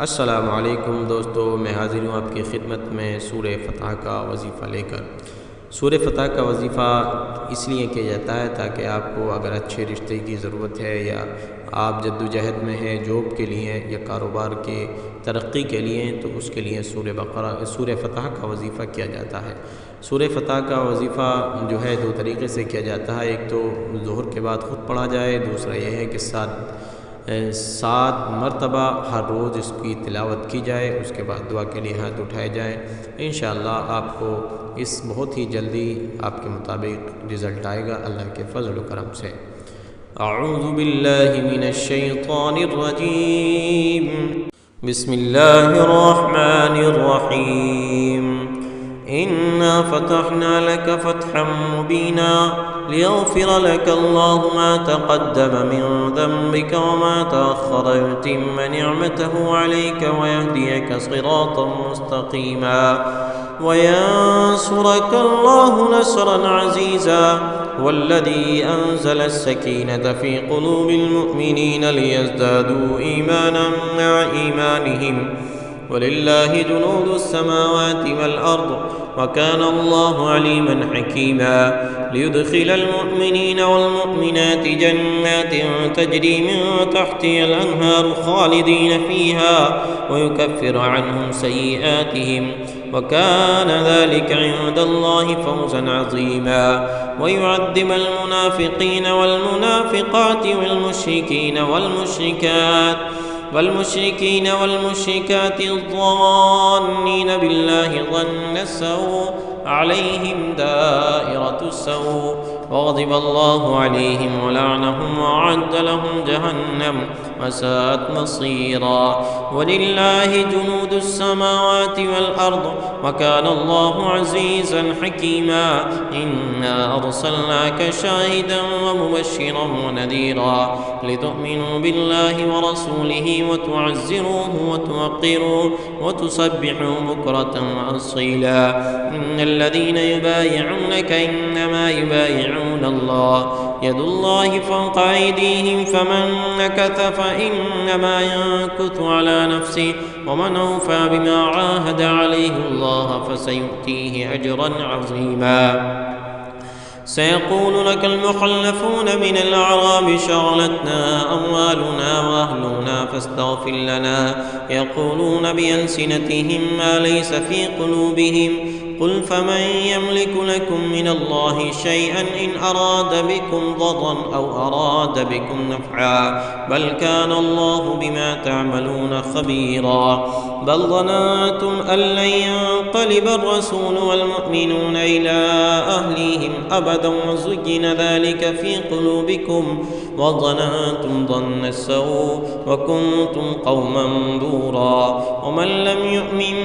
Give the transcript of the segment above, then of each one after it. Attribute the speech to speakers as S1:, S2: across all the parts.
S1: अस्सलामु अलैकुम दोस्तों, मैं हाज़िर हूँ आपकी खिदमत में सूरह फतह का वजीफ़ा लेकर। सूरह फतह का वजीफ़ा इसलिए किया जाता है ताकि आपको अगर अच्छे रिश्ते की ज़रूरत है या आप जद्दोजहद में हैं जॉब के लिए या कारोबार के तरक्की के लिए, तो उसके लिए सूरह फतह का वजीफ़ा किया जाता है। सूरह फतह का वजीफ़ा जो है दो तरीक़े से किया जाता है। एक तो ज़ोहर के बाद ख़ुद पढ़ा जाए, दूसरा यह है कि 7 मरतबा हर रोज़ इसकी तिलावत की जाए, उसके बाद दुआ के लिए हाथ उठाए जाएँ। इंशाअल्लाह आपको इस बहुत ही जल्दी आपके मुताबिक रिज़ल्ट आएगा अल्लाह के फ़ज़ल व करम से। अऊज़ु बिल्लाहि मिनश शैतानिर रजीम, बिस्मिल्लाहिर रहमानिर रहीम। इन्ना फ़तहना लक फ़तहन मुबीना लियग़फ़िर लक अल्लाहु मा तक़द्दम मिन ज़ंबिक व मा तअख़्ख़र वयुतिम्म निअमतहु अलैक वयहदियक सिरातन मुस्तक़ीमा वयंसुरक अल्लाहु नस्रन अज़ीज़ा वल्लज़ी अंज़ल अस्सकीनत फ़ी क़ुलूबिल मुअमिनीन लियज़्दादू ईमानन मअ ईमानिहिम वलिल्लाहि जुनूदुस समावाति वल अर्द वकान अल्लाहु अलीमन हकीमा लियुदखिलल मुअमिनीन वल मुअमिनाति जन्नातिन तजरी मिन तहतिहल अन्हार खालिदीन फ़ीहा वयुकफ्फिरु अन्हुम सय्यिआतिहिम वकान ज़ालिका इंदल्लाहि फ़ौज़न अज़ीमा वयुअद्दिबल मुनाफ़िक़ीन वल मुनाफ़िक़ाति والمشركين والمشركات الظانين بالله ظن السوء عليهم دائرة السوء وغضب الله عليهم ولعنهم وأعد لهم جهنم وساءت مصيرا ولله جنود السماوات والأرض وكان الله عزيزا حكيما إنا أرسلناك شاهدا ومبشرا ونذيرا لتؤمنوا بالله ورسوله وتعزروه وتوقروه وتسبحوا بكرة وأصيلا إن الذين يبايعونك إنما يبايعون الله يد الله فوق أيديهم فمن نكث فإنما ينكث على نفسه ومن أوفى بما عاهد عليه الله فسيؤتيه أجرا عظيما سيقول لك المخلفون من الأعراب شغلتنا أموالنا وأهلنا فاستغفر لنا يقولون بألسنتهم ما ليس في قلوبهم قل فمن يملك لكم من الله شيئا إن أراد بكم ضرا أو أراد بكم نفعا بل كان الله بما تعملون خبيرا بل ظننتم أن لن ينقلب الرسول والمؤمنون إلى أهليهم أبدا وزين ذلك في قلوبكم وظننتم ظن السوء وكنتم قوما بورا ومن لم يؤمن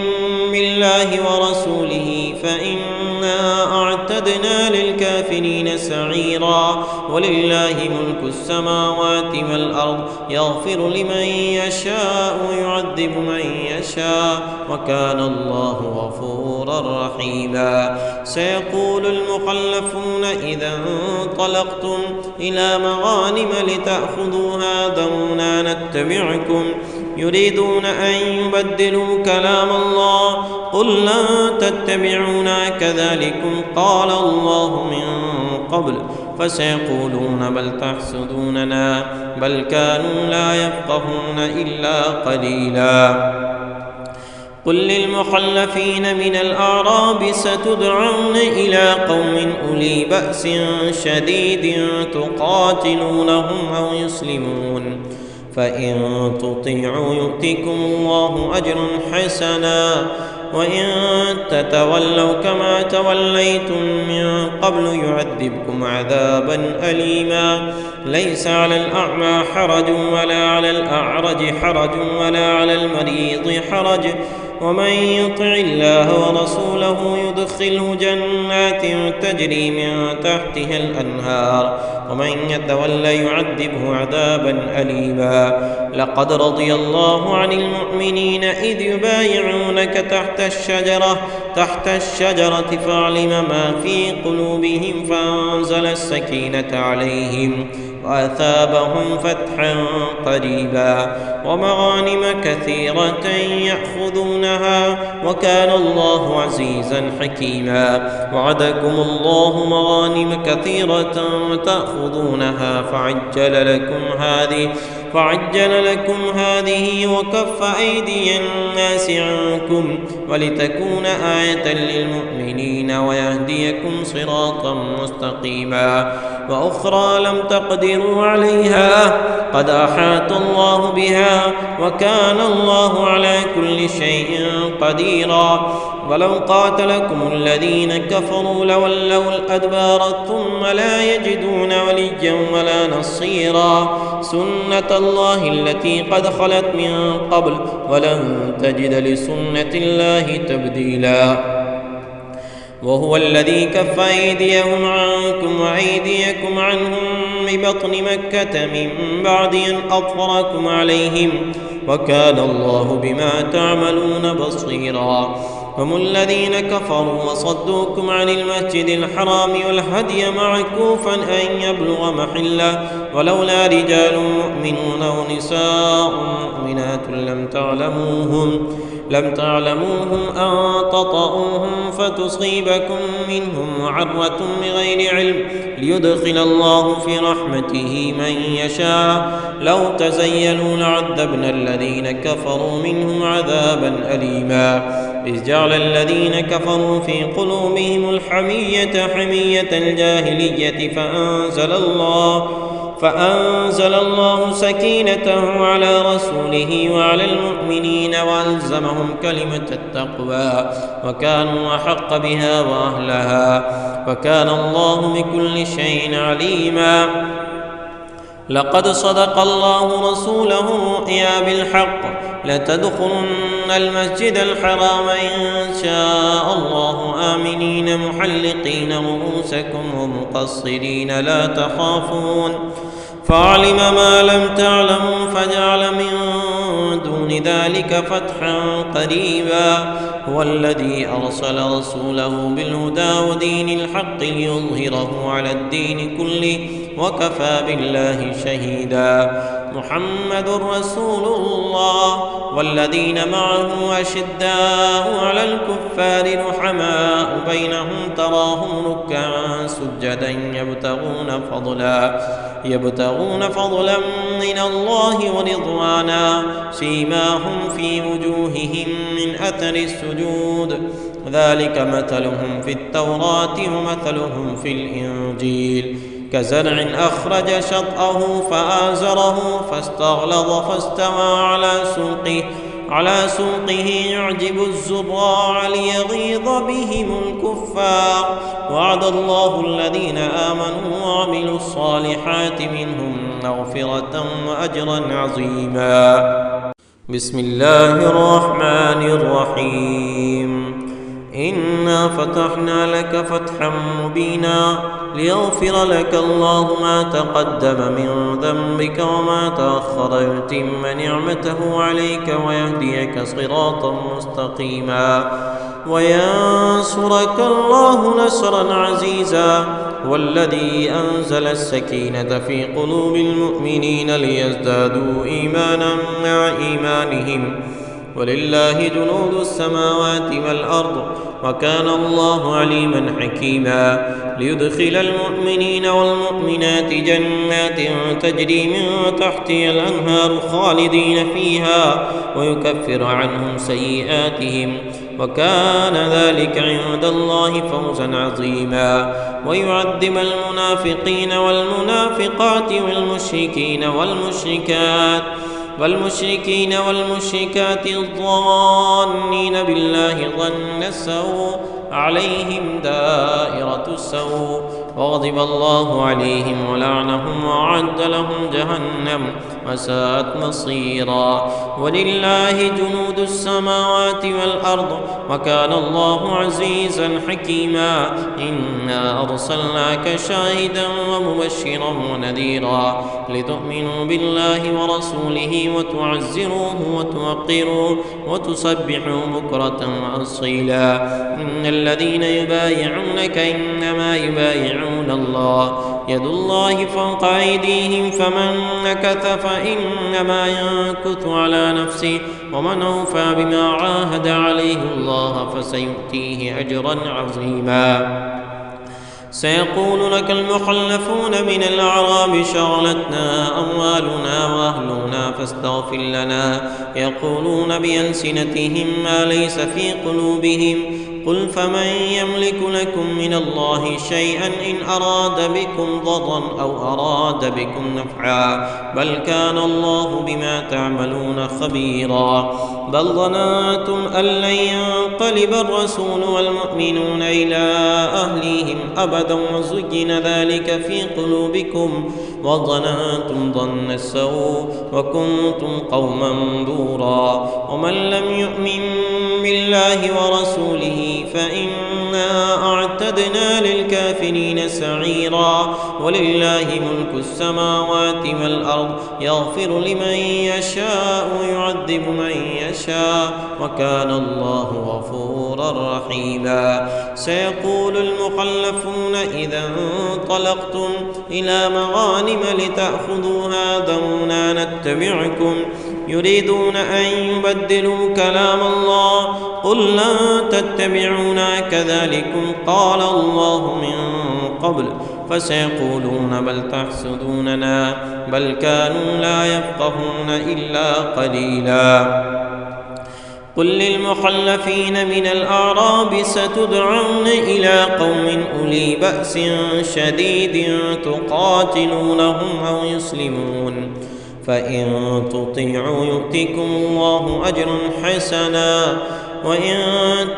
S1: بالله ورسوله فإنا أعتدنا للكافرين سعيرا ولله ملك السماوات والأرض يغفر لمن يشاء ويعذب من يشاء وكان الله غفورا رحيما سيقول المخلفون إذا انطلقتم إلى مغانم لتأخذوها ذرونا نتبعكم يريدون أن يبدلوا كلام الله قل لن تتبعونا كذلكم قال الله من قبل فسيقولون بل تحسدوننا بل كانوا لا يفقهون إلا قليلا قل للمخلفين من الأعراب ستدعون إلى قوم أولي بأس شديد تقاتلونهم أو يسلمون فإن تطيعوا يؤتكم الله أجرا حسنا وإن تتولوا كما توليتم من قبل يعذبكم عذابا أليما ليس على الأعمى حرج ولا على الأعرج حرج ولا على المريض حرج ومن يطع الله ورسوله يدخله جنات تجري من تحتها الأنهار ومن يتولى يعذبه عذابا أليما لقد رضي الله عن المؤمنين إذ يبايعونك تحت الشجرة فعلم ما في قلوبهم فأنزل السكينة عليهم وأثابهم فتحا قريبا ومغانم كثيرة يأخذونها وكان الله عزيزا حكيما. وعدكم الله مغانم كثيرة تأخذونها فعجل لكم هذه وكف أيدي الناس عنكم ولتكون آية للمؤمنين ويهديكم صراطا مستقيما. وأخرى لم تقدروا عليها قد أحاط الله بها وكان الله على كل شيء قديرا. ولو قاتلكم الذين كفروا لولوا الأدبار ثم لا يجدون وليا ولا نصيرا. سنة الله التي قد خلت من قبل ولن تجد لسنة الله تبديلا. وهو الذي كف أيديهم عنكم وأيديكم عنهم ببطن مكة من بعد أن أظفركم عليهم وكان الله بما تعملون بصيرا. هم الذين كفروا وصدوكم عن المسجد الحرام والهدي معكوفا أن يبلغ محله ولولا رجال مؤمنون ونساء مؤمنات لم تعلموهم أن تطؤوهم فتصيبكم منهم معرة بغير علم ليدخل الله في رحمته من يشاء. لو تزيلوا لعذبنا الذين كفروا منهم عذابا أليما. إذ جعل الذين كفروا في قلوبهم الحمية حمية الجاهلية فأنزل الله سكينته على رسوله وعلى المؤمنين وألزمهم كلمة التقوى وكانوا أحق بها وأهلها وكان الله بكل شيء عليما. لقد صدق الله رسوله الرؤيا بالحق لتدخلن المسجد الحرام إن شاء الله آمنين محلقين رؤوسكم ومقصرين لا تخافون فعلم ما لم تعلموا فجعل من دون ذلك فتحا قريبا. هو الذي أرسل رسوله بالهدى ودين الحق ليظهره على الدين كله وكفى بالله شهيدا. محمد رسول الله والذين معه أشداء على الكفار رحماء بينهم تراهم ركعا سجدا يبتغون فضلا من الله ورضوانا سيماهم في وجوههم من أثر السجود ذلك مثلهم في التوراة ومثلهم في الإنجيل كزرع أخرج شطأه فآزره فاستغلظ فاستوى على سوقه يعجب الزراع ليغيظ بهم الكفار. وعد الله الذين آمنوا وعملوا الصالحات منهم مغفرة وأجرا عظيما. بسم الله الرحمن الرحيم. إنا فتحنا لك فتحا مبينا ليغفر لك الله ما تقدم من ذنبك وما تأخر يتم نعمته عليك ويهديك صراطا مستقيما وينصرك الله نصرا عزيزا. والذي أنزل السكينة في قلوب المؤمنين ليزدادوا إيمانا مع إيمانهم ولله جنود السماوات والأرض وكان الله عليما حكيما. ليدخل المؤمنين والمؤمنات جنات تجري من تحتها الأنهار خالدين فيها ويكفر عنهم سيئاتهم وكان ذلك عند الله فوزا عظيما. ويعذب المنافقين والمنافقات والمشركات الظانين بالله ظن السوء عليهم دائرة السوء وغضب الله عليهم ولعنهم وأعد لهم جهنم وساءت مصيرا. ولله جنود السماوات والأرض وكان الله عزيزا حكيما. إنا أرسلناك شاهدا ومبشرا ونذيرا لتؤمنوا بالله ورسوله وتعزروه وتوقروه وتسبحوا بكرة وأصيلا. إن الذين يبايعونك إنما يبايعون الله يد الله فوق أيديهم فمن نكث فإنما ينكث على نفسه ومن أوفى بما عاهد عليه الله فسيؤتيه أجرا عظيما. سيقول لك المخلفون من الأعراب شغلتنا أموالنا وأهلنا فاستغفر لنا يقولون بألسنتهم ما ليس في قلوبهم قل فمن يملك لكم من الله شيئا إن أراد بكم ضرا أو أراد بكم نفعا بل كان الله بما تعملون خبيرا. بل ظننتم أن لن ينقلب الرسول والمؤمنون إلى أهليهم أبدا وزين ذلك في قلوبكم وظننتم ظن السوء وكنتم قوما بورا. ومن لم يؤمن بالله ورسوله فإنا أعتدنا للكافرين سعيرا. ولله ملك السماوات والأرض يغفر لمن يشاء ويعذب من يشاء وكان الله غفورا رحيما. سيقول المخلفون إذا انطلقتم إلى مغانم لتأخذوها ذرونا نتبعكم يريدون أن يبدلوا كلام الله قل لن تتبعونا كذلكم قال الله من قبل فسيقولون بل تحسدوننا بل كانوا لا يفقهون إلا قليلا. قل للمخلفين من الأعراب ستدعون إلى قوم أولي بأس شديد تقاتلونهم أو يسلمون فإن تطيعوا يؤتكم الله أجرا حسنا وإن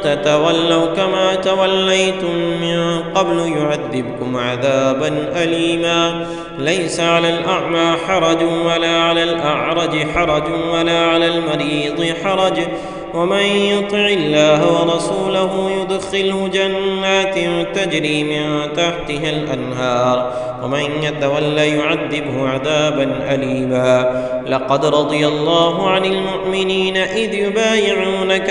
S1: تتولوا كما توليتم من قبل يعذبكم عذابا أليما. ليس على الأعمى حرج ولا على الأعرج حرج ولا على المريض حرج ومن يطع الله ورسوله يدخله جنات تجري من تحتها الأنهار ومن يتولى يعذبه عذابا أليما. لقد رضي الله عن المؤمنين إذ يبايعونك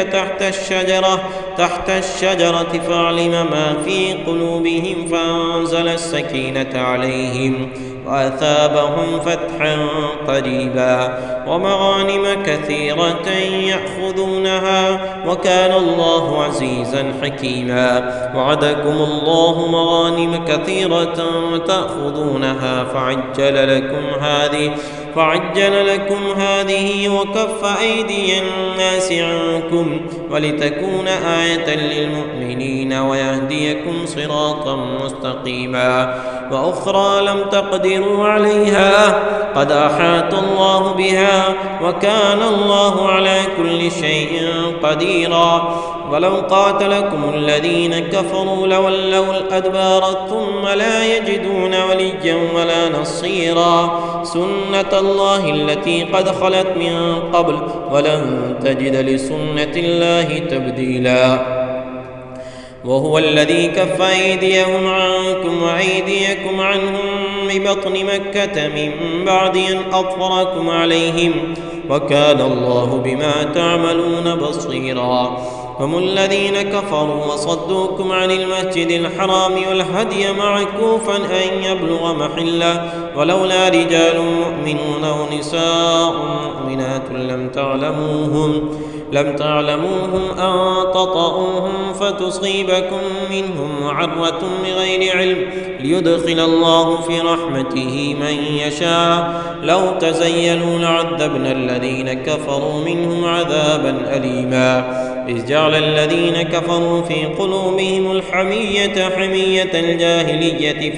S1: تحت الشجرة فعلم ما في قلوبهم فأنزل السكينة عليهم وأثابهم فتحا قريبا ومغانم كثيرة يأخذونها وكان الله عزيزا حكيما. وعدكم الله مغانم كثيرة تأخذونها فعجل لكم هذه وكف أيدي الناس عنكم ولتكون آية للمؤمنين ويهديكم صراطا مستقيما. وأخرى لم تقدروا عليها قد أحاط الله بها وكان الله على كل شيء قديرا. ولو قاتلكم الذين كفروا لولوا الأدبار ثم لا يجدون وليا ولا نصيرا. سنة الله التي قد خلت من قبل ولن تجد لسنة الله تبديلا. وهو الذي كف أيديهم عنكم وأيديكم عنهم ببطن مكة من بعد أن أظفركم عليهم وكان الله بما تعملون بصيرا. هم الذين كفروا وصدوكم عن المسجد الحرام والهدي معكوفا أن يبلغ محله ولولا رجال مؤمنون ونساء مؤمنات لم تعلموهم أن تطؤوهم فتصيبكم منهم معرة بغير علم ليدخل الله في رحمته من يشاء. لو تزيلوا لعذبنا الذين كفروا منهم عذابا أليما. إذ جعل الذين كفروا في قلوبهم الحمية حمية الجاهلية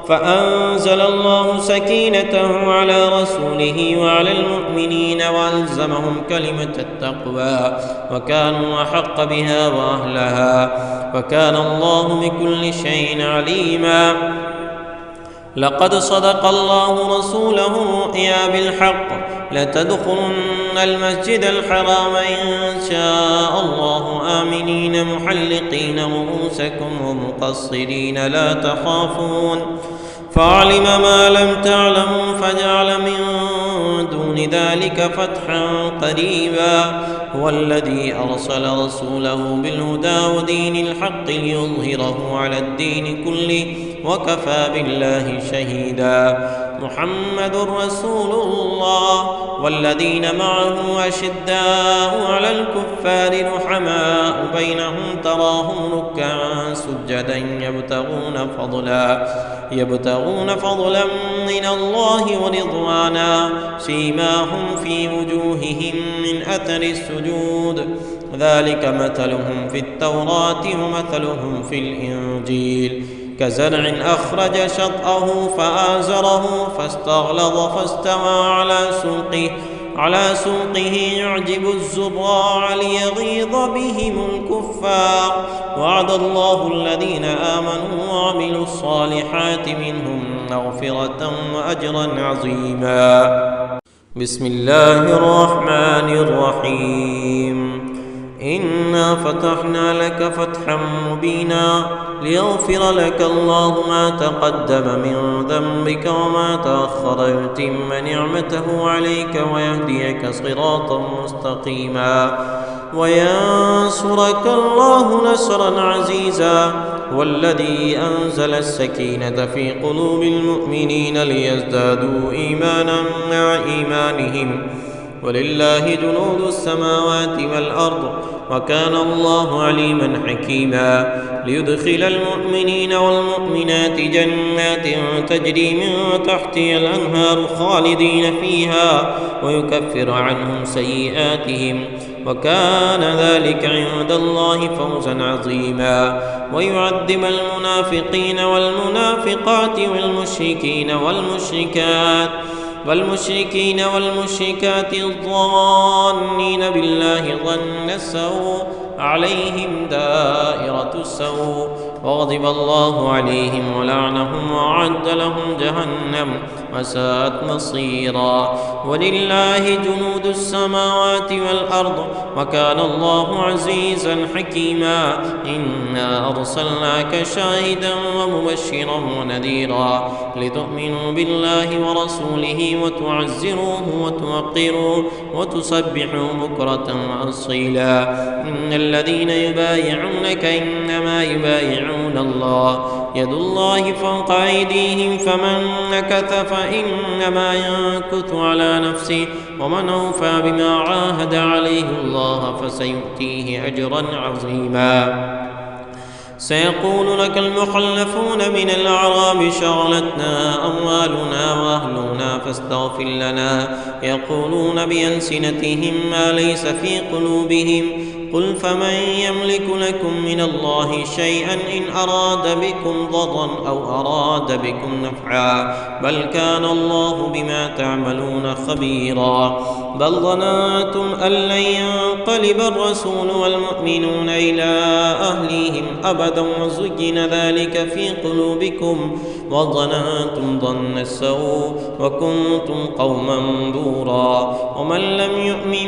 S1: فأنزل الله سكينته على رسوله وعلى المؤمنين وألزمهم كلمة التقوى وكانوا أحق بها وأهلها وكان الله بكل شيء عليما. لقد صدق الله رسوله الرؤيا بالحق لتدخلن المسجد الحرام إن شاء الله آمنين محلقين رؤوسكم ومقصرين لا تخافون فعلم ما لم تعلموا فجعل من دون ذلك فتحا قريبا. هو الذي أرسل رسوله بالهدى ودين الحق ليظهره على الدين كله وكفى بالله شهيدا. محمد رسول الله والذين معه أشداء على الكفار رحماء بينهم تراهم ركعا سجدا يبتغون فضلا من الله ورضوانا سيماهم في وجوههم من أثر السجود ذلك مثلهم في التوراة ومثلهم في الإنجيل كزرع أخرج شطأه فآزره فاستغلظ فاستوى على سوقه يعجب الزراع ليغيظ بهم الكفار وعد الله الذين آمنوا وعملوا الصالحات منهم مغفرة وأجرا عظيما. بسم الله الرحمن الرحيم. إنا فتحنا لك فتحا مبينا ليغفر لك الله ما تقدم من ذنبك وما تأخر يتم نعمته عليك ويهديك صراطا مستقيما وينصرك الله نصرا عزيزا والذي أنزل السكينة في قلوب المؤمنين ليزدادوا إيمانا مع إيمانهم ولله جنود السماوات والأرض وكان الله عليما حكيما ليدخل المؤمنين والمؤمنات جنات تجري من تحتها الأنهار خالدين فيها ويكفر عنهم سيئاتهم وكان ذلك عند الله فوزا عظيما ويعذب المنافقين والمنافقات والمشركات الظانين بالله ظن السوء عليهم دائرة السوء وغضب الله عليهم ولعنهم وأعد لهم جهنم وساءت مصيرا ولله جنود السماوات والأرض وكان الله عزيزا حكيما إنا أرسلناك شاهدا ومبشرا ونذيرا لتؤمنوا بالله ورسوله وتعزروه وتوقروه وتسبحوا بكرة وأصيلا إن الذين يبايعونك إنما يبايعون الله يد الله فوق أيديهم فمن نكث فإنما ينكث على نفسه ومن أوفى بما عاهد عليه الله فسيؤتيه أجرا عظيما. سيقول لك المخلفون من الأعراب شغلتنا أموالنا وأهلنا فاستغفر لنا يقولون بألسنتهم ما ليس في قلوبهم قل فمن يملك لكم من الله شيئا إن أراد بكم ضرا أو أراد بكم نفعا بل كان الله بما تعملون خبيرا بل ظننتم أن لن ينقلب الرسول والمؤمنون إلى أهليهم أبدا وزين ذلك في قلوبكم وظننتم ظن السوء وكنتم قوما بورا ومن لم يؤمن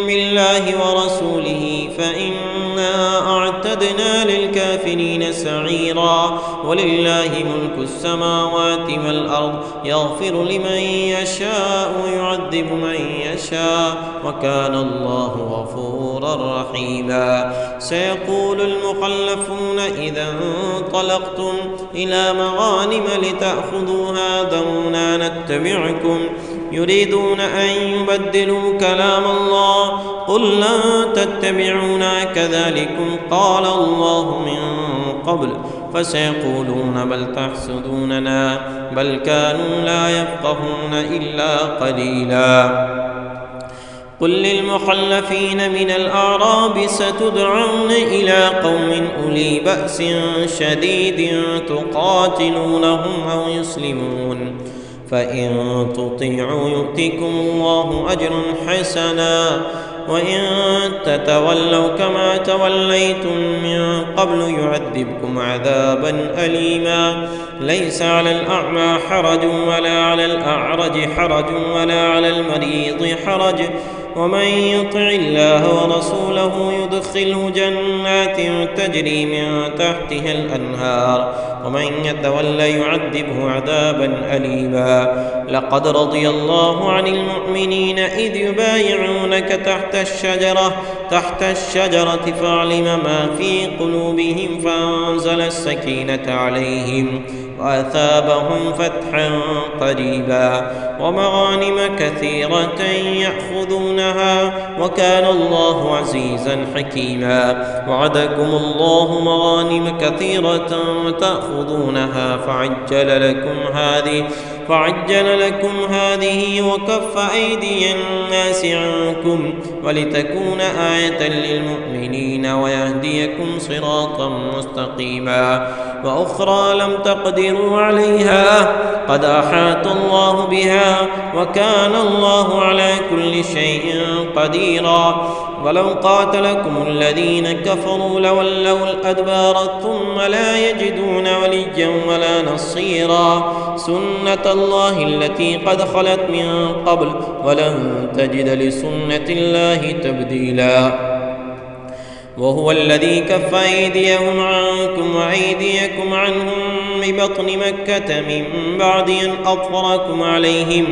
S1: بالله ورسوله فإنا أعتدنا للكافرين سعيرا ولله ملك السماوات والأرض يغفر لمن يشاء ويعذب من يشاء وكان الله غفورا رحيما. سيقول المخلفون إذا انطلقتم إلى مغانم لتأخذوها ذرونا نتبعكم يريدون أن يبدلوا كلام الله قل لن تتبعونا كذلكم قال الله من قبل فسيقولون بل تحسدوننا بل كانوا لا يفقهون إلا قليلا. قل للمخلفين من الأعراب ستدعون إلى قوم أولي بأس شديد تقاتلونهم أو يسلمون فإن تطيعوا يؤتكم الله أجرا حسنا وإن تتولوا كما توليتم من قبل يعذبكم عذابا أليما. ليس على الأعمى حرج ولا على الأعرج حرج ولا على المريض حرج ومن يطع الله ورسوله يدخله جنات تجري من تحتها الأنهار ومن يتولى يعذبه عذابا أليما. لقد رضي الله عن المؤمنين إذ يبايعونك تحت الشجرة فعلم ما في قلوبهم فأنزل السكينة عليهم وأثابهم فتحا قريبا ومغانم كثيرة يأخذونها وكان الله عزيزا حكيما. وعدكم الله مغانم كثيرة تأخذونها فعجل لكم هذه وكف أيدي الناس عنكم ولتكون آية للمؤمنين ويهديكم صراطا مستقيما. وأخرى لم تقدروا عليها قد أحاط الله بها وكان الله على كل شيء قديرا. ولو قاتلكم الذين كفروا لولوا الأدبار ثم لا يجدون وليا ولا نصيرا. سنة الله التي قد خلت من قبل ولن تجد لسنة الله تبديلا. وهو الذي كف أيديهم عنكم وأيديكم عنهم ببطن مكة من بعد أن أظفركم عليهم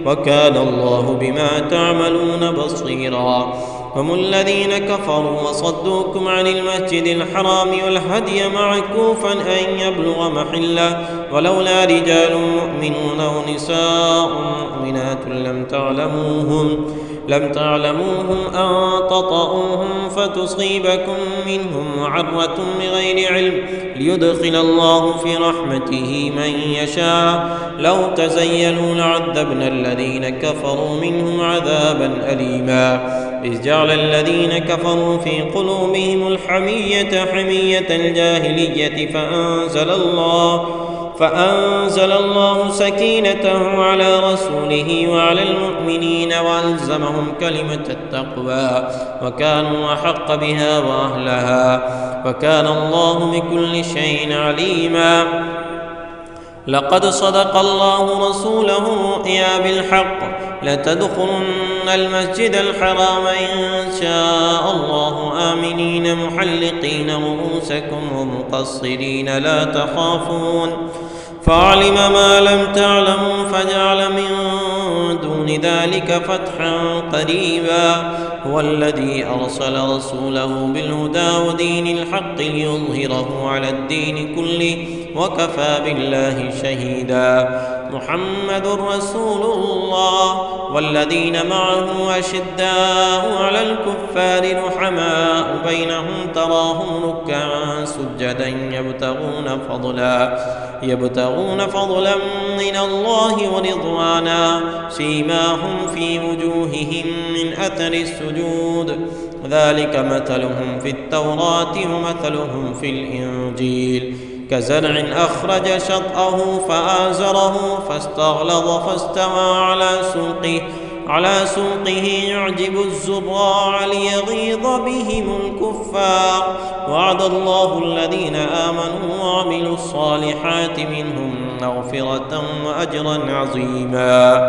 S1: وكان الله بما تعملون بصيرا. هم الذين كفروا وصدوكم عن المسجد الحرام والهدي معكوفا أن يبلغ محله ولولا رجال مؤمنون ونساء مؤمنات لم تعلموهم أن تطؤوهم فتصيبكم منهم معرة بغير علم ليدخل الله في رحمته من يشاء. لو تزيلوا لعذبنا الذين كفروا منهم عذابا أليما. إذ جعل الذين كفروا في قلوبهم الحمية حمية الجاهلية فأنزل الله سكينته على رسوله وعلى المؤمنين وألزمهم كلمة التقوى وكانوا أحق بها وأهلها وكان الله بكل شيء عليما. لقد صدق الله رسوله الرؤيا بالحق لتدخلن المسجد الحرام إن شاء الله آمنين محلقين رؤوسكم ومقصرين لا تخافون فعلم ما لم تعلموا فجعل من دون ذلك فتحا قريبا. هو الذي أرسل رسوله بالهدى ودين الحق ليظهره على الدين كله وكفى بالله شهيدا. محمد رسول الله والذين معه أشداء على الكفار رحماء بينهم تراهم ركعا سجدا يبتغون فضلا من الله ورضوانا سيماهم في وجوههم من أثر السجود ذلك مثلهم في التوراة ومثلهم في الإنجيل كزرع أخرج شطأه فآزره فاستغلظ فاستوى على سوقه يعجب الزراع ليغيظ بهم الكفار. وعد الله الذين آمنوا وعملوا الصالحات منهم مغفرة وأجرا عظيما.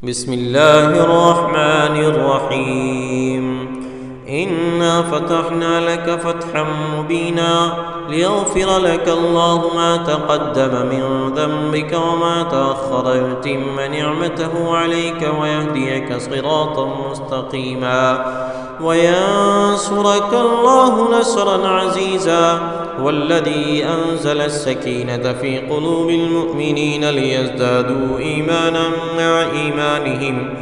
S1: بسم الله الرحمن الرحيم. إنا فتحنا لك فتحا مبينا ليغفر لك الله ما تقدم من ذنبك وما تأخر يتم نعمته عليك ويهديك صراطا مستقيما وينصرك الله نصرا عزيزا. والذي أنزل السكينة في قلوب المؤمنين ليزدادوا إيمانا مع إيمانهم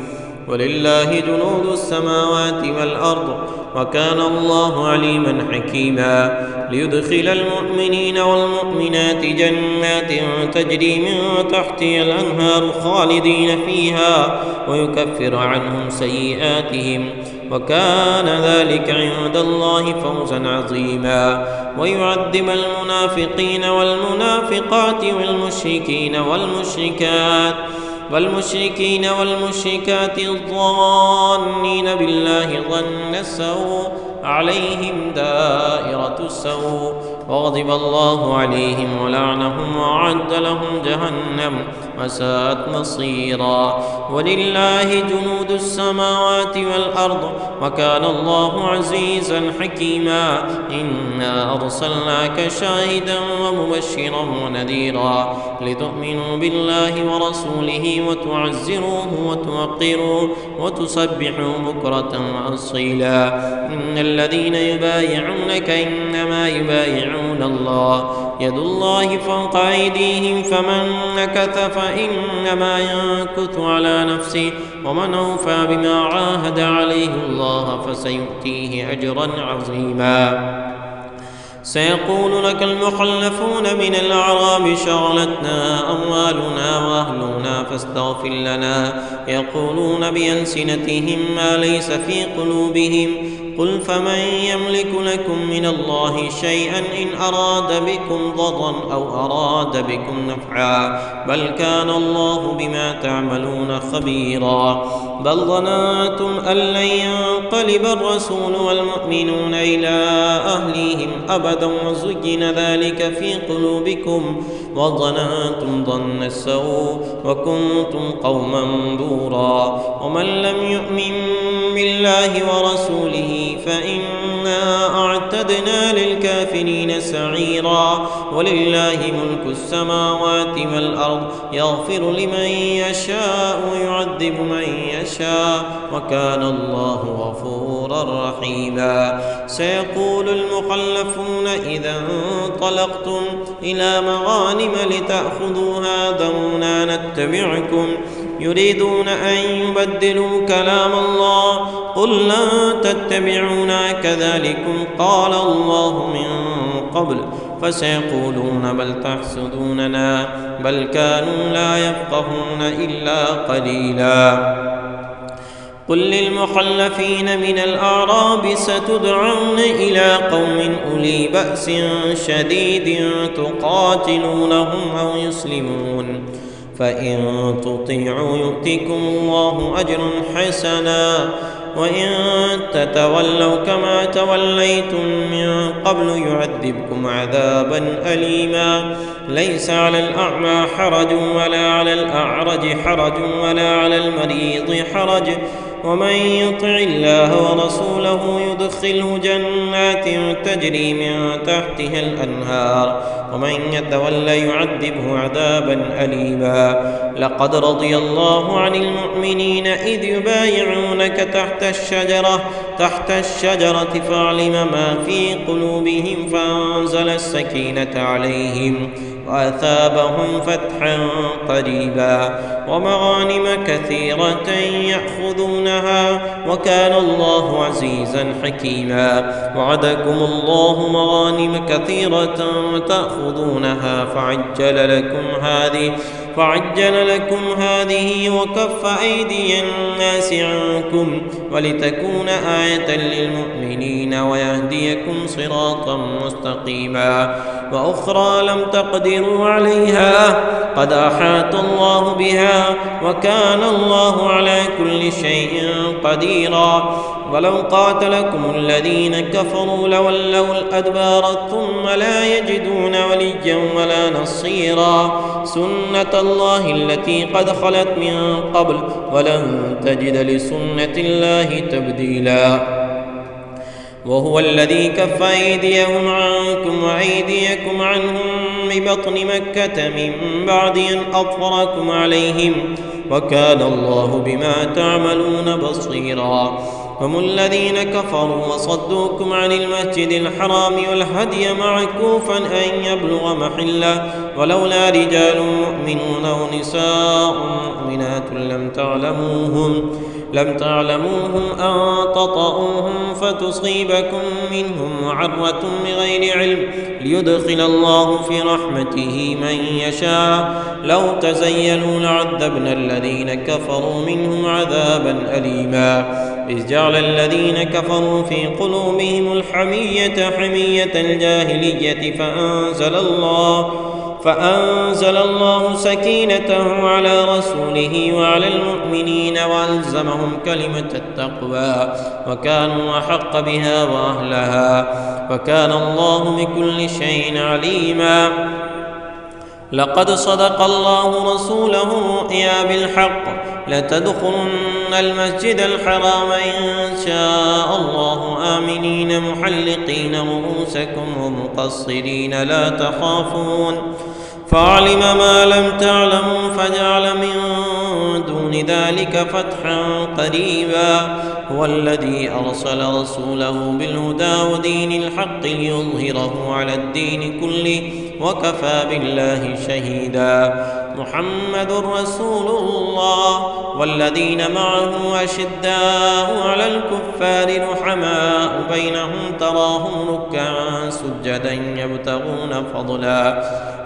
S1: ولله جنود السماوات والأرض وكان الله عليما حكيما. ليدخل المؤمنين والمؤمنات جنات تجري من تحتها الأنهار خالدين فيها ويكفر عنهم سيئاتهم وكان ذلك عند الله فوزا عظيما. ويعذب المنافقين والمنافقات والمشركات الظانين بالله ظن السوء عليهم دائرة السوء وغضب الله عليهم ولعنهم وأعد لهم جهنم وساءت مصيرا. ولله جنود السماوات والأرض وكان الله عزيزا حكيما. إنا أرسلناك شاهدا ومبشرا ونذيرا لتؤمنوا بالله ورسوله وتعزروه وتوقروه وتسبحوا بكرة وأصيلا. إن الذين يبايعونك إنما يبايعون يخادعون الله يد الله فوق أيديهم فمن نكث فإنما ينكث على نفسه ومن أوفى بما عاهد عليه الله فسيؤتيه أجرا عظيما. سيقول لك المخلفون من الأعراب شغلتنا أموالنا وأهلنا فاستغفر لنا يقولون بألسنتهم ما ليس في قلوبهم قل فمن يملك لكم من الله شيئا إن أراد بكم ضرا أو أراد بكم نفعا بل كان الله بما تعملون خبيرا. بل ظننتم أن لن ينقلب الرسول والمؤمنون إلى أهليهم أبدا وزين ذلك في قلوبكم وظننتم ظن السوء وكنتم قوما بورا. ومن لم يؤمن بالله ورسوله فإنا أعتدنا للكافرين سعيرا. ولله ملك السماوات والأرض يغفر لمن يشاء ويعذب من يشاء وكان الله غفورا رحيما. سيقول المخلفون إذا انطلقتم إلى مغانم لتأخذوها ذرونا نتبعكم يريدون أن يبدلوا كلام الله قل لن تتبعونا كذلكم قال الله من قبل فسيقولون بل تحسدوننا بل كانوا لا يفقهون إلا قليلا. قل للمخلفين من الأعراب ستدعون إلى قوم أولي بأس شديد تقاتلونهم أو يسلمون فإن تطيعوا يؤتكم الله أجرا حسنا وإن تتولوا كما توليتم من قبل يعذبكم عذابا أليما. ليس على الأعمى حرج ولا على الأعرج حرج ولا على المريض حرج ومن يطع الله ورسوله يدخله جنات تجري من تحتها الأنهار ومن يتولى يعذبه عذابا أليما. لقد رضي الله عن المؤمنين إذ يبايعونك تحت الشجرة فاعلم ما في قلوبهم فأنزل السكينة عليهم وأثابهم فتحا قريبا ومغانم كثيرة يأخذونها وكان الله عزيزا حكيما. وعدكم الله مغانم كثيرة تأخذونها فعجل لكم هذه وكف أيدي الناس عنكم ولتكون آية للمؤمنين ويهديكم صراطا مستقيما. وأخرى لم تقدروا عليها قد أحاط الله بها وكان الله على كل شيء قديرا. ولو قاتلكم الذين كفروا لولوا الأدبار ثم لا يجدون وليا ولا نصيرا. سنة الله التي قد خلت من قبل ولن تجد لسنة الله تبديلا. وهو الذي كف أيديهم عنكم وأيديكم عنهم ببطن مكة من بعد أن أظفركم عليهم وكان الله بما تعملون بصيرا. هم الذين كفروا وصدوكم عن المسجد الحرام والهدي معكوفا أن يبلغ محله ولولا رجال مؤمنون ونساء مؤمنات لم تعلموهم أن تطؤوهم فتصيبكم منهم معرة بغير علم ليدخل الله في رحمته من يشاء. لو تزيلوا لعذبنا الذين كفروا منهم عذابا أليما. إذ جعل الذين كفروا في قلوبهم الحمية حمية الجاهلية فأنزل الله سكينته على رسوله وعلى المؤمنين وألزمهم كلمة التقوى وكانوا أحق بها وأهلها وكان الله بكل شيء عليما. لقد صدق الله رسوله الرؤيا بالحق لتدخلن المسجد الحرام إن شاء الله آمنين محلقين رؤوسكم ومقصرين لا تخافون فعلم ما لم تعلموا فجعل من دون ذلك فتحا قريبا. هو الذي أرسل رسوله بالهدى ودين الحق ليظهره على الدين كله وكفى بالله شهيدا. محمد رسول الله والذين معه أشداء على الكفار رحماء بينهم تراهم ركعا سجدا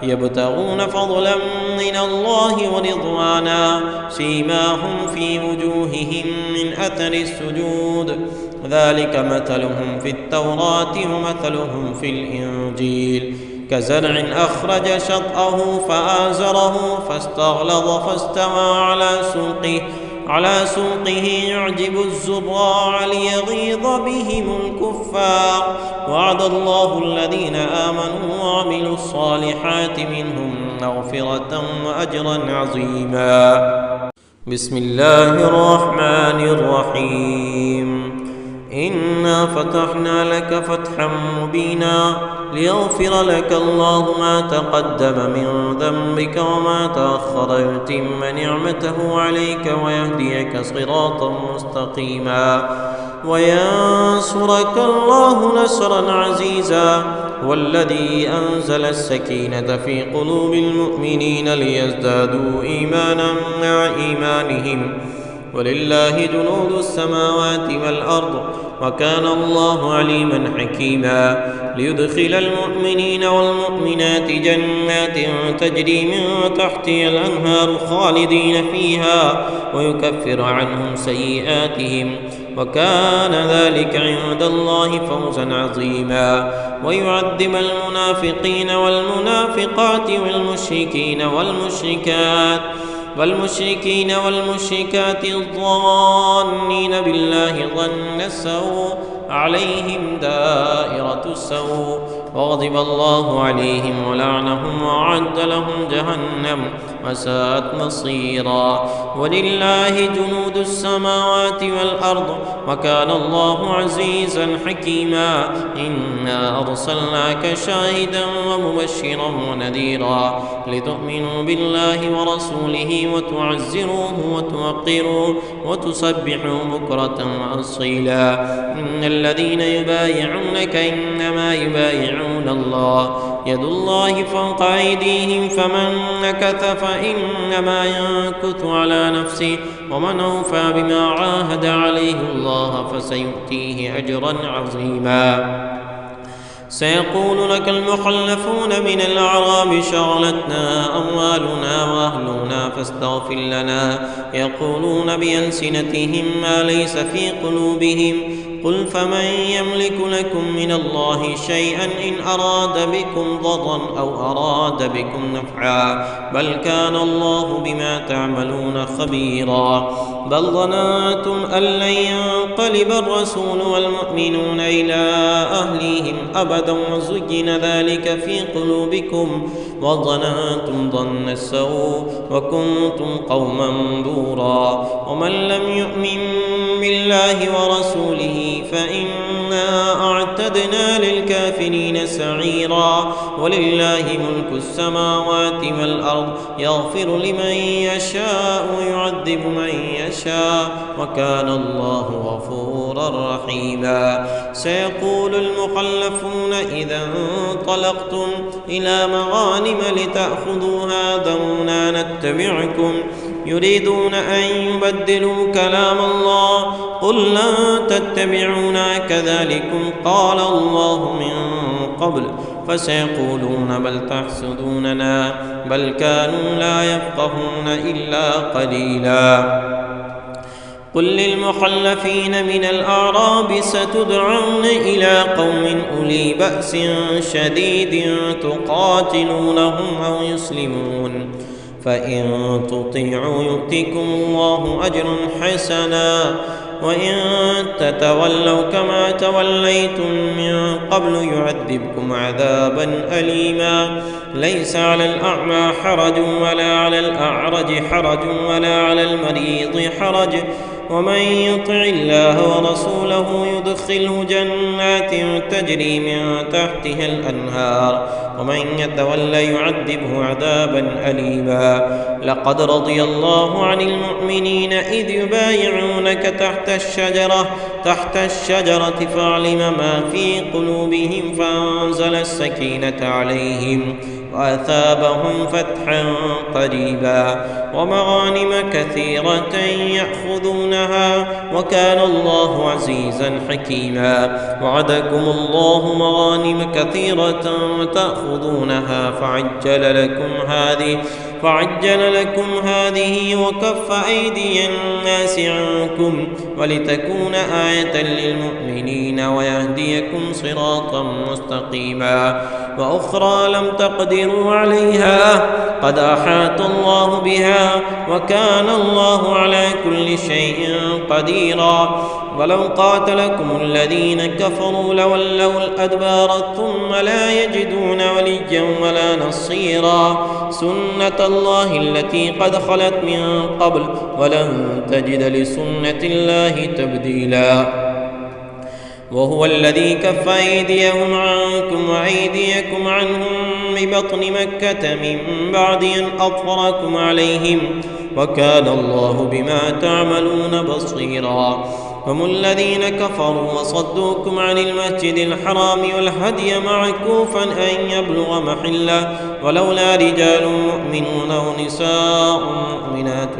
S1: يبتغون فضلا من الله ورضوانا سيماهم في وجوههم من أثر السجود ذلك مثلهم في التوراة ومثلهم في الإنجيل كزرع أخرج شطأه فآزره فاستغلظ فاستوى على سوقه يعجب الزراع ليغيظ بهم الكفار. وعد الله الذين آمنوا وعملوا الصالحات منهم مغفرة وأجرا عظيما. بسم الله الرحمن الرحيم. إنا فتحنا لك فتحا مبينا ليغفر لك الله ما تقدم من ذنبك وما تأخر يتم نعمته عليك ويهديك صراطا مستقيما وينصرك الله نصرا عزيزا. والذي أنزل السكينة في قلوب المؤمنين ليزدادوا إيمانا مع إيمانهم ولله جنود السماوات والأرض وكان الله عليما حكيما. ليدخل المؤمنين والمؤمنات جنات تجري من تحتها الأنهار خالدين فيها ويكفر عنهم سيئاتهم وكان ذلك عند الله فوزا عظيما. ويعذب المنافقين والمنافقات والمشركات الظانين بالله ظن السوء عليهم دائرة السوء وغضب الله عليهم ولعنهم وأعد لهم جهنم وساءت مصيرا. ولله جنود السماوات والأرض وكان الله عزيزا حكيما. إنا أرسلناك شاهدا ومبشرا ونذيرا لتؤمنوا بالله ورسوله وتعزروه وتوقروه وتسبحوا بكرة وأصيلا. إن الذين يبايعونك إنما يبايعون الله يد الله فوق أيديهم فمن نكث فإنما ينكث على نفسه ومن أوفى بما عاهد عليه الله فسيؤتيه أجرا عظيما. سيقول لك المخلفون من الأعراب شغلتنا أموالنا وأهلنا فاستغفر لنا يقولون بألسنتهم ما ليس في قلوبهم قل فمن يملك لكم من الله شيئا إن أراد بكم ضرا أو أراد بكم نفعا بل كان الله بما تعملون خبيرا. بل ظننتم أن لن ينقلب الرسول والمؤمنون إلى أهليهم أبدا وزين ذلك في قلوبكم وظننتم ظن السوء وكنتم قوما بورا. ومن لم يؤمن بالله ورسوله فإنا أعتدنا للكافرين سعيرا. ولله ملك السماوات والأرض يغفر لمن يشاء ويعذب من يشاء وكان الله غفورا رحيما. سيقول المخلفون إذا انطلقتم إلى مغانم لتأخذوها ذرونا نتبعكم يريدون أن يبدلوا كلام الله قل لن تتبعونا كذلكم قال الله من قبل فسيقولون بل تحسدوننا بل كانوا لا يفقهون إلا قليلا. قل للمخلفين من الأعراب ستدعون إلى قوم أولي بأس شديد تقاتلونهم أو يسلمون فإن تطيعوا يؤتكم الله أجرا حسنا وإن تتولوا كما توليتم من قبل يعذبكم عذابا أليما. ليس على الأعمى حرج ولا على الأعرج حرج ولا على المريض حرج ومن يطع الله ورسوله يدخله جنات تجري من تحتها الأنهار ومن يتولى يعذبه عذابا أليما. لقد رضي الله عن المؤمنين إذ يبايعونك تحت الشجرة فاعلم ما في قلوبهم فأنزل السكينة عليهم وأثابهم فتحا قريبا ومغانم كثيرة يأخذونها وكان الله عزيزا حكيما. وعدكم الله مغانم كثيرة تأخذونها فعجل لكم هذه وكف أيدي الناس عنكم ولتكون آية للمؤمنين ويهديكم صراطا مستقيما. وأخرى لم تقدروا عليها قد أحاط الله بها وكان الله على كل شيء قديرا. ولو قاتلكم الذين كفروا لولوا الأدبار ثم لا يجدون وليا ولا نصيرا. سنة الله التي قد خلت من قبل ولن تجد لسنة الله تبديلا. وهو الذي كف أيديهم عنكم وأيديكم عنهم ببطن مكة من بعد أن أظفركم عليهم وكان الله بما تعملون بصيرا. هم الذين كفروا وصدوكم عن المسجد الحرام والهدي معكوفا أن يبلغ محله ولولا رجال مؤمنون ونساء مؤمنات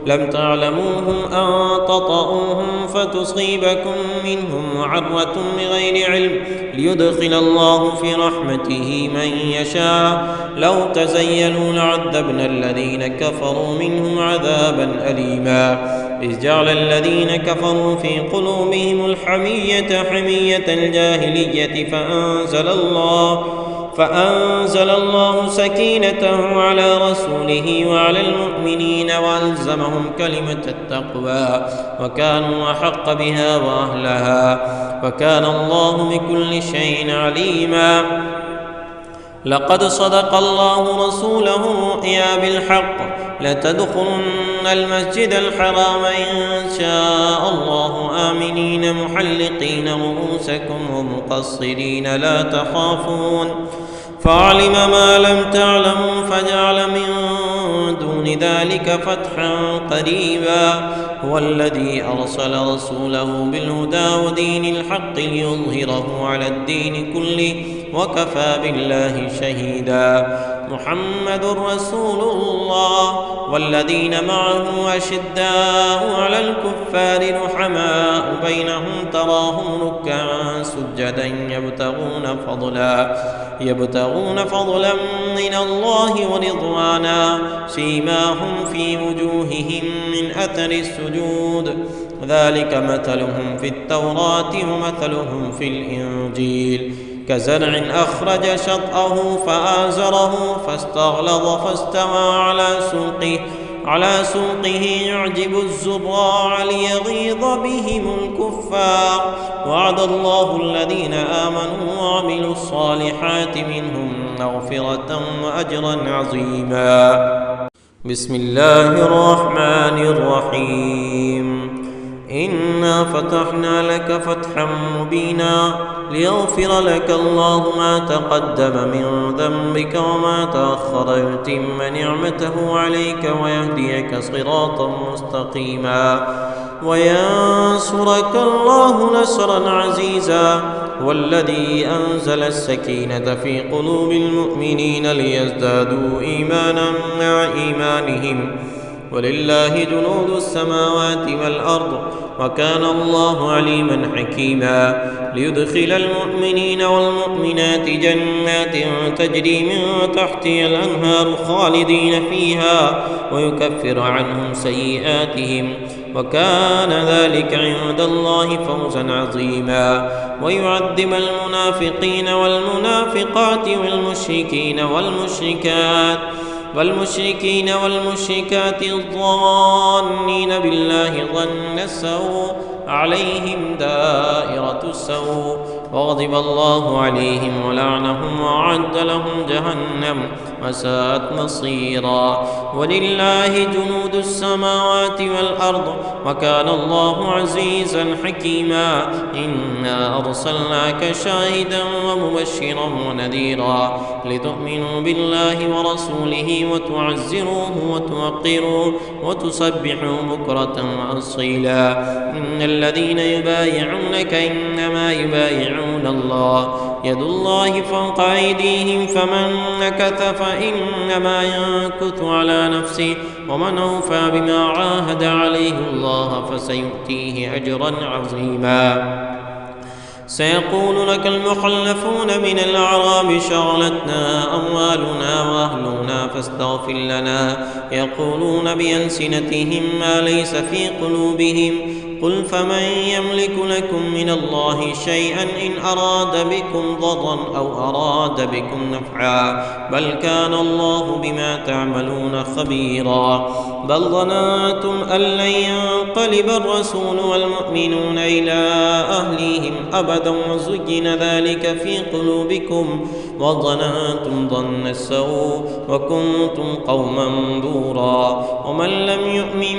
S1: لم تعلموهم أن تطؤوهم فتصيبكم منهم معرة بغير علم ليدخل الله في رحمته من يشاء. لو تزيلوا لعذبنا الذين كفروا منهم عذابا أليما. إذ جعل الذين كفروا في قلوبهم الحمية حمية الجاهلية فأنزل الله سكينته على رسوله وعلى المؤمنين وألزمهم كلمة التقوى وكانوا أحق بها وأهلها وكان الله بكل شيء عليما. لقد صدق الله رسوله الرؤيا بالحق لتدخلن المسجد الحرام إن شاء الله آمنين محلقين رؤوسكم ومقصرين لا تخافون فعلم ما لم تعلموا فجعل من دون ذلك فتحا قريبا. هو الذي أرسل رسوله بالهدى ودين الحق ليظهره على الدين كله وكفى بالله شهيدا. محمد رسول الله والذين معه أشداء على الكفار رحماء بينهم تراهم ركعا سجدا يبتغون فضلا من الله ورضوانا سيماهم في وجوههم من أثر السجود ذلك مثلهم في التوراة ومثلهم في الإنجيل كزرع أخرج شطأه فآزره فاستغلظ فاستوى على سوقه يعجب الزراع ليغيظ بهم الكفار. وعد الله الذين آمنوا وعملوا الصالحات منهم مغفرة وأجرا عظيما. بسم الله الرحمن الرحيم. إنا فتحنا لك فتحا مبينا ليغفر لك الله ما تقدم من ذنبك وما تأخر يتم نعمته عليك ويهديك صراطا مستقيما وينصرك الله نصرا عزيزا. والذي أنزل السكينة في قلوب المؤمنين ليزدادوا إيمانا مع إيمانهم ولله جنود السماوات والأرض وكان الله عليما حكيما. ليدخل المؤمنين والمؤمنات جنات تجري من تحتها الأنهار خالدين فيها ويكفر عنهم سيئاتهم وكان ذلك عند الله فوزا عظيما. ويعذب المنافقين والمنافقات والمشركات الظانين بالله ظن السوء عليهم دائرة السوء وغضب الله عليهم ولعنهم وأعد لهم جهنم وساءت مصيرا. ولله جنود السماوات والأرض وكان الله عزيزا حكيما. إنا أرسلناك شاهدا ومبشرا ونذيرا لتؤمنوا بالله ورسوله وتعزروه وتوقروه وتسبحوا بكرة وأصيلا. إن الذين يبايعونك إنما يبايعون الله يد الله فوق أيديهم فمن نكث فإنما ينكث على نفسه ومن أوفى بما عاهد عليه الله فسيؤتيه أجرا عظيما. سيقول لك المخلفون من الأعراب شغلتنا أموالنا وأهلنا فاستغفر لنا يقولون بألسنتهم ما ليس في قلوبهم قل فمن يملك لكم من الله شيئا إن أراد بكم ضرا أو أراد بكم نفعا بل كان الله بما تعملون خبيرا. بل ظننتم أن لن ينقلب الرسول والمؤمنون إلى أهليهم أبدا وزين ذلك في قلوبكم وظننتم ظن السوء وكنتم قوما بورا. ومن لم يؤمن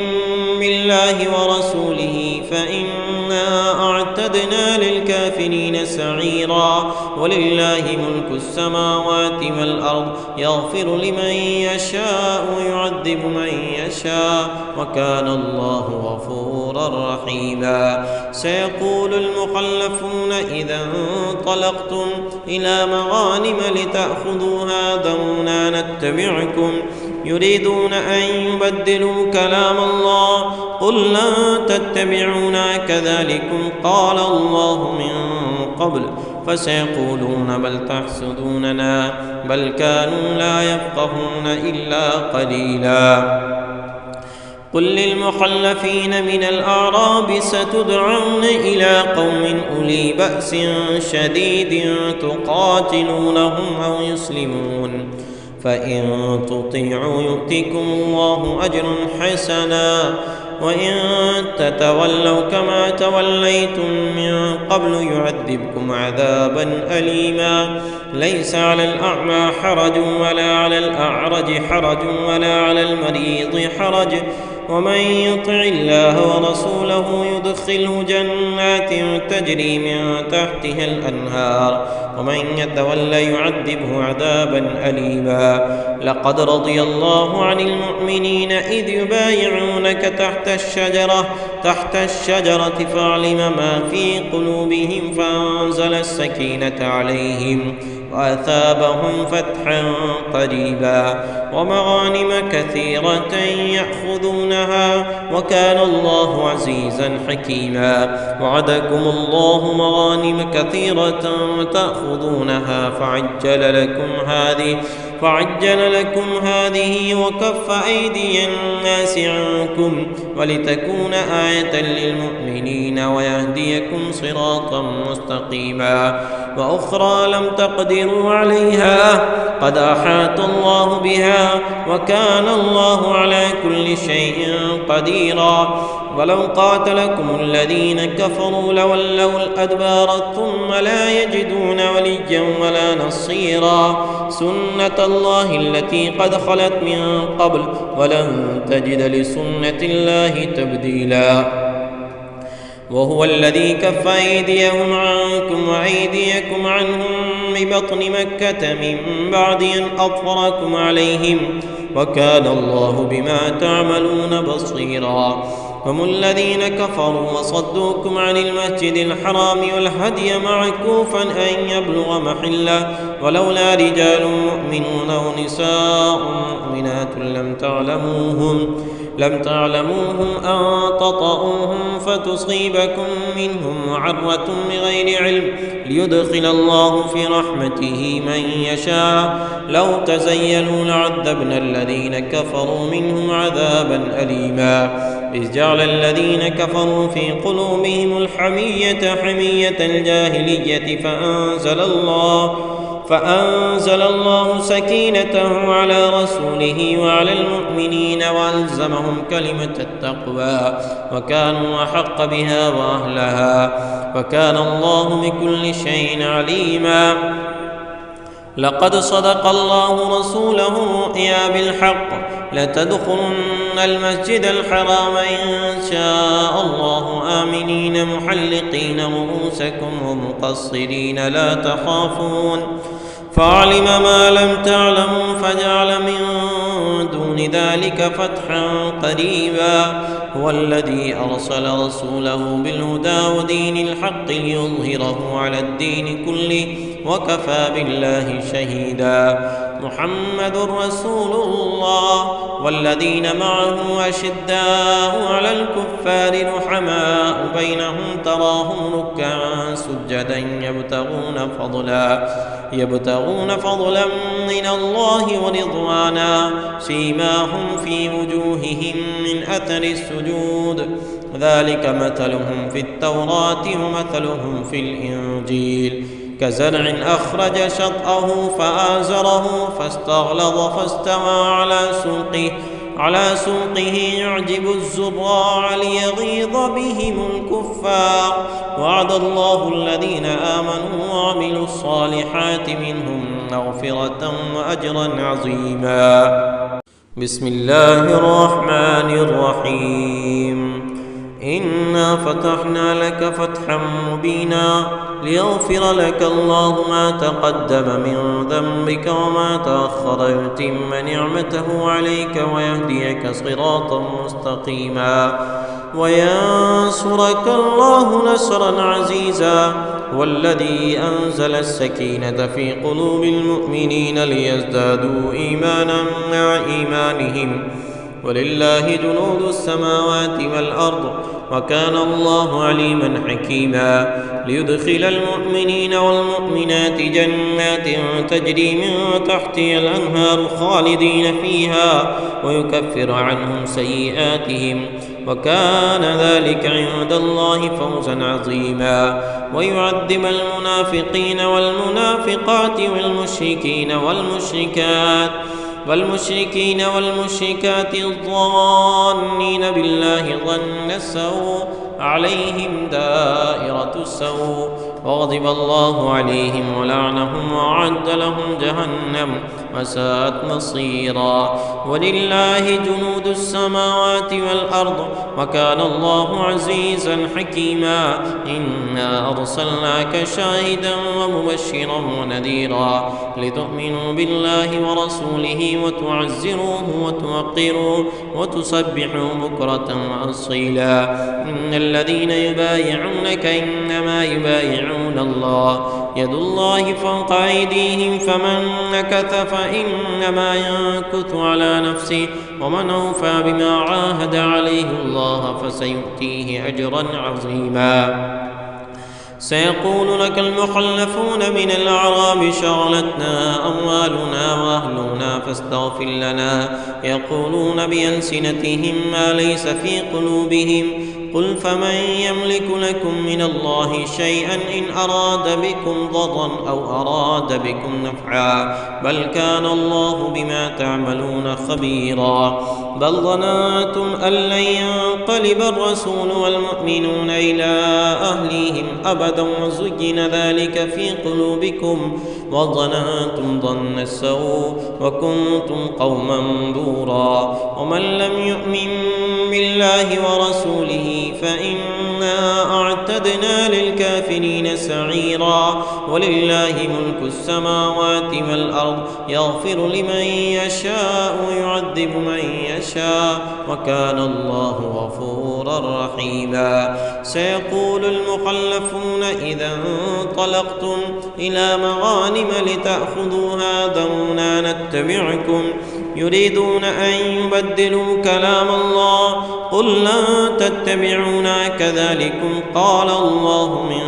S1: بالله ورسوله فإنا أعتدنا للكافرين سعيرا. ولله ملك السماوات والأرض يغفر لمن يشاء ويعذب من يشاء وكان الله غفورا رحيما. سيقول المخلفون إذا انطلقتم إلى مغانم لتأخذوها ذرونا نتبعكم يريدون أن يبدلوا كلام الله قل لن تتبعونا كذلكم قال الله من قبل فسيقولون بل تحسدوننا بل كانوا لا يفقهون إلا قليلا. قل للمخلفين من الأعراب ستدعون إلى قوم أولي بأس شديد تقاتلونهم أو يسلمون فإن تطيعوا يؤتكم الله أجرا حسنا وإن تتولوا كما توليتم من قبل يعذبكم عذابا أليما. ليس على الأعمى حرج ولا على الأعرج حرج ولا على المريض حرج ومن يطع الله ورسوله يدخله جنات تجري من تحتها الأنهار ومن يتولى يعذبه عذابا أليما. لقد رضي الله عن المؤمنين إذ يبايعونك تحت الشجرة فاعلم ما في قلوبهم فأنزل السكينة عليهم وأثابهم فتحا قريبا ومغانم كثيرة يأخذونها وكان الله عزيزا حكيما. وعدكم الله مغانم كثيرة تأخذونها فعجل لكم هذه وكف أيدي الناس عنكم ولتكون آية للمؤمنين ويهديكم صراطا مستقيما. وأخرى لم تقدروا عليها قد أحاط الله بها وكان الله على كل شيء قديرا. ولو قاتلكم الذين كفروا لولوا الأدبار ثم لا يجدون وليا ولا نصيرا. سنة الله التي قد خلت من قبل ولن تجد لسنة الله تبديلا. وهو الذي كف أيديهم عنكم وأيديكم عنهم ببطن مكة من بعد أن أظفركم عليهم وكان الله بما تعملون بصيرا. هم الذين كفروا وصدوكم عن المسجد الحرام والهدي معكوفا أن يبلغ محله ولولا رجال مؤمنون ونساء مؤمنات لم تعلموهم أن تطؤوهم فتصيبكم منهم معرة بغير علم ليدخل الله في رحمته من يشاء. لو تزيلوا لعذبنا الذين كفروا منهم عذابا أليما. إذ جعل الذين كفروا في قلوبهم الحمية حمية الجاهلية فأنزل الله سكينته على رسوله وعلى المؤمنين وألزمهم كلمة التقوى وكانوا أحق بها وأهلها وكان الله بكل شيء عليما. لقد صدق الله رسوله الرؤيا بالحق لتدخلن المسجد الحرام إن شاء الله آمنين محلقين رؤوسكم ومقصرين لا تخافون فعلم ما لم تعلموا فجعل من دون ذلك فتحا قريبا. هو الذي أرسل رسوله بالهدى ودين الحق ليظهره على الدين كله وكفى بالله شهيدا. محمد رسول الله والذين معه أشداء على الكفار رحماء بينهم تراهم ركعا سجدا يبتغون فضلا من الله ورضوانا سيماهم في وجوههم من أثر السجود ذلك مثلهم في التوراة ومثلهم في الإنجيل كزرع أخرج شطأه فآزره فاستغلظ فاستوى على سوقه يعجب الزراع ليغيظ بهم الكفار. وعد الله الذين آمنوا وعملوا الصالحات منهم مغفرة وأجرا عظيما. بسم الله الرحمن الرحيم. إنا فتحنا لك فتحا مبينا ليغفر لك الله ما تقدم من ذنبك وما تأخر يتم نعمته عليك ويهديك صراطا مستقيما وينصرك الله نصرا عزيزا. والذي أنزل السكينة في قلوب المؤمنين ليزدادوا إيمانا مع إيمانهم ولله جنود السماوات والأرض وكان الله عليما حكيما. ليدخل المؤمنين والمؤمنات جنات تجري من تحتها الأنهار خالدين فيها ويكفر عنهم سيئاتهم وكان ذلك عند الله فوزا عظيما. ويعذب المنافقين والمنافقات والمشركات الظانين بالله ظن السوء عليهم دائرة السوء وغضب الله عليهم ولعنهم وأعد لهم جهنم وساءت مصيرا. ولله جنود السماوات والأرض وكان الله عزيزا حكيما. إنا أرسلناك شاهدا ومبشرا ونذيرا لتؤمنوا بالله ورسوله وتعزروه وتوقروه وتسبحوا بكرة وأصيلا. إن الذين يبايعونك إنما يبايعون الله يد الله فوق أيديهم فمن نكث فإنما ينكث على نفسه ومن أوفى بما عاهد عليه الله فسيؤتيه أجرا عظيما. سيقول لك المخلفون من الأعراب شغلتنا أموالنا وأهلنا فاستغفر لنا يقولون بألسنتهم ما ليس في قلوبهم قل فمن يملك لكم من الله شيئا إن أراد بكم ضرا أو أراد بكم نفعا بل كان الله بما تعملون خبيرا. بل ظننتم أن لن ينقلب الرسول والمؤمنون إلى أهليهم أبدا وزين ذلك في قلوبكم وظننتم ظن السوء وكنتم قوما بورا. ومن لم يؤمن بالله ورسوله فإنا أعتدنا للكافرين سعيرا. ولله ملك السماوات والأرض يغفر لمن يشاء ويعذب من يشاء وكان الله غفورا رحيما. سيقول المخلفون إذا انطلقتم إلى مغانم لتأخذوها ذرونا نتبعكم يريدون أن يبدلوا كلام الله قل لن تتبعونا كذلكم قال الله من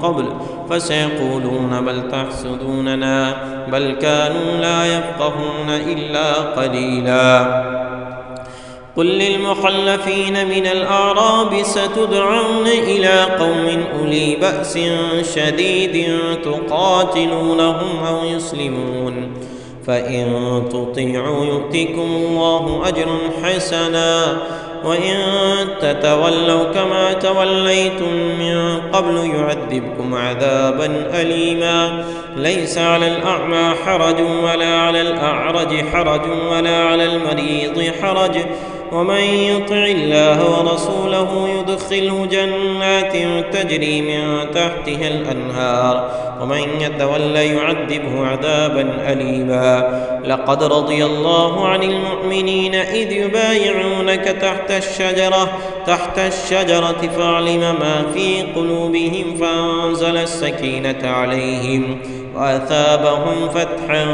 S1: قبل فسيقولون بل تحسدوننا بل كانوا لا يفقهون إلا قليلا. قل للمخلفين من الأعراب ستدعون إلى قوم أولي بأس شديد تقاتلونهم أو يسلمون، فإن تطيعوا يؤتكم الله أجرا حسنا، وإن تتولوا كما توليتم من قبل يعذبكم عذابا أليما. ليس على الأعمى حرج ولا على الأعرج حرج ولا على المريض حرج، ومن يطع الله ورسوله يدخله جنات تجري من تحتها الأنهار، ومن يتولى يعذبه عذابا أليما. لقد رضي الله عن المؤمنين إذ يبايعونك تحت الشجرة فاعلم ما في قلوبهم فأنزل السكينة عليهم وأثابهم فتحا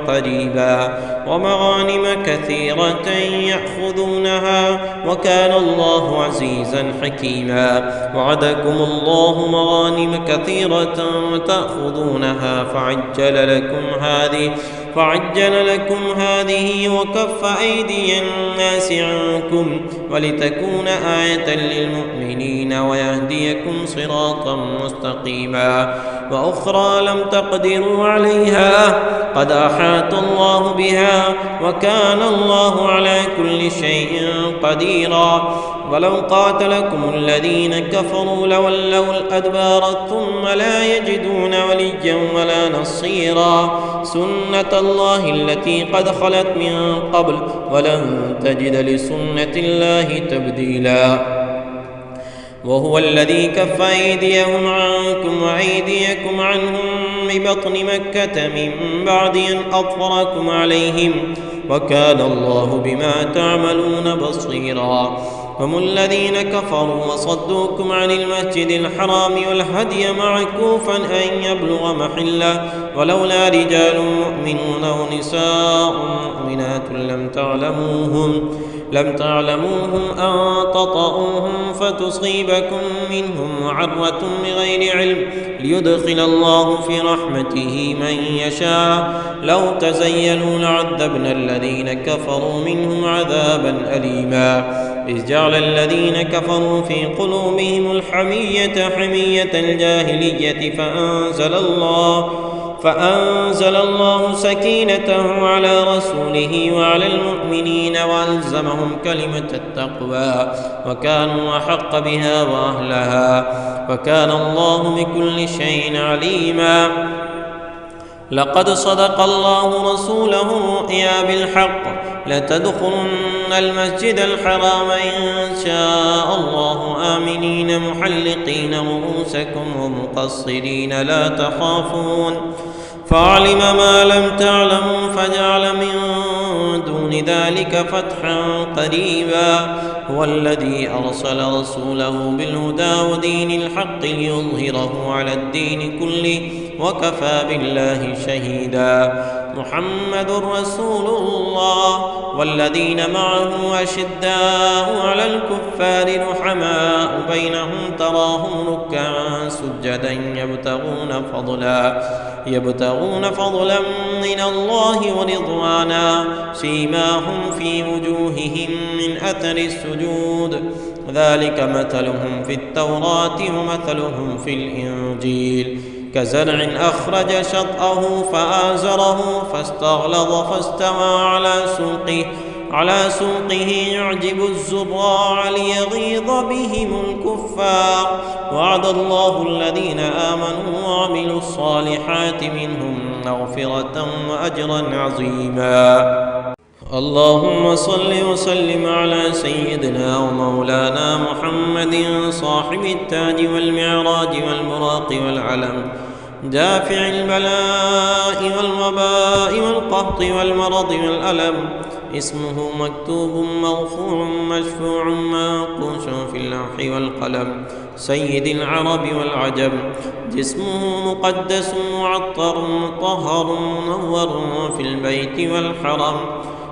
S1: قريبا ومغانم كثيرة يأخذونها، وكان الله عزيزا حكيما. وعدكم الله مغانم كثيرة تأخذونها فعجل لكم هذه وكف أيدي الناس عنكم ولتكون آية للمؤمنين ويهديكم صراطا مستقيما. وأخرى لم تقدروا عليها قد أحاط الله بها، وكان الله على كل شيء قديرا. ولو قاتلكم الذين كفروا لولوا الأدبار ثم لا يجدون وليا ولا نصيرا. سنة الله التي قد خلت من قبل ولن تجد لسنة الله تبديلا. وهو الذي كف أيديهم عنكم وأيديكم عنهم ببطن مكة من بعد أن أظفركم عليهم، وكان الله بما تعملون بصيرا. هم الذين كفروا وصدوكم عن المسجد الحرام والهدي معكوفا أن يبلغ محله، ولولا رجال مؤمنون ونساء مؤمنات لم تعلموهم أن تطؤوهم فتصيبكم منهم معرة بغير علم ليدخل الله في رحمته من يشاء. لو تزيلوا لعذبنا الذين كفروا منهم عذابا أليما. إذ جعل الذين كفروا في قلوبهم الحمية حمية الجاهلية فأنزل الله سكينته على رسوله وعلى المؤمنين وألزمهم كلمة التقوى وكانوا أحق بها وأهلها، وكان الله بكل شيء عليما. لقد صدق الله رسوله الرؤيا بالحق لتدخلن المسجد الحرام إن شاء الله آمنين محلقين رؤوسكم ومقصرين لا تخافون، فعلم ما لم تعلموا فجعل من دون ذلك فتحا قريبا. هو الذي أرسل رسوله بالهدى ودين الحق ليظهره على الدين كله وكفى بالله شهيدا. محمد رسول الله والذين معه أشداء على الكفار رحماء بينهم تراهم ركعا سجدا يبتغون فضلا من الله ورضوانا سيماهم في وجوههم من أثر السجود ذلك مثلهم في التوراة ومثلهم في الإنجيل كزرع أخرج شطأه فآزره فاستغلظ فاستوى على سوقه يعجب الزراع ليغيظ بهم الكفار. وعد الله الذين آمنوا وعملوا الصالحات منهم مغفرة وأجرا عظيما. اللهم صل وسلم على سيدنا ومولانا محمد صاحب التاج والمعراج والبراق والعلم دافع البلاء والوباء والقهط والمرض والألم، اسمه مكتوب مرفوع مشفوع منقوش في اللوح والقلم، سيد العرب والعجم، جسمه مقدس معطر مطهر منور في البيت والحرم،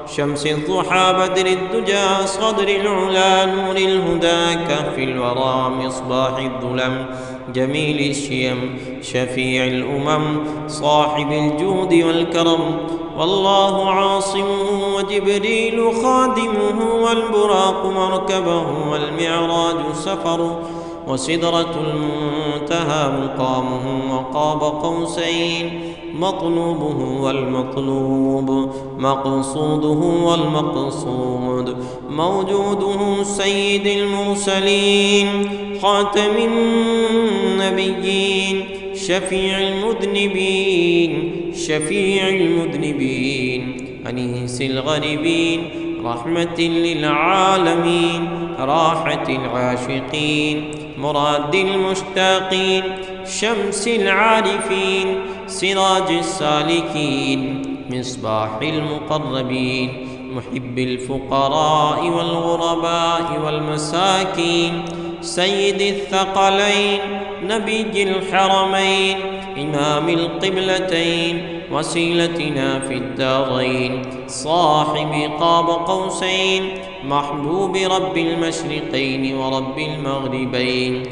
S1: شمس الضحى بدر الدجى صدر العلا نور الهدى كهف الورى مصباح الظلم جميل الشيم شفيع الأمم صاحب الجود والكرم والله عاصمه وجبريل خادمه والبراق مركبه والمعراج سفره وسدرة المنتهى مقامه وقاب قوسين مطلوبه والمطلوب مقصوده والمقصود موجوده سيد المرسلين خاتم النبيين شفيع المذنبين أنيس الغريبين رحمة للعالمين راحة العاشقين مراد المشتاقين شمس العارفين سراج السالكين مصباح المقربين محب الفقراء والغرباء والمساكين سيد الثقلين نبي الحرمين إمام القبلتين وسيلتنا في الدارين صاحب قاب قوسين محبوب رب المشرقين ورب المغربين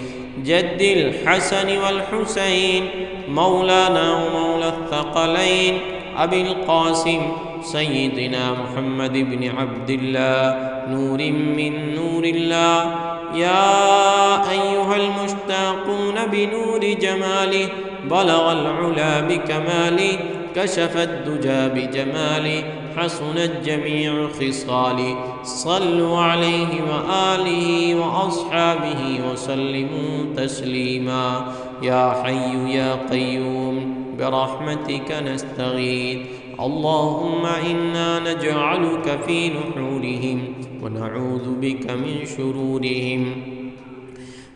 S1: جد الحسن والحسين مولانا ومولى الثقلين أبي القاسم سيدنا محمد بن عبد الله نور من نور الله يا أيها المشتاقون بنور جماله بلغ العلا بكماله كشف الدجى بجماله حسنت جميع خصاله صلوا عليه وآله وأصحابه وسلموا تسليما يا حي يا قيوم برحمتك نستغيث اللهم إنا نجعلك في نحورهم ونعوذ بك من شرورهم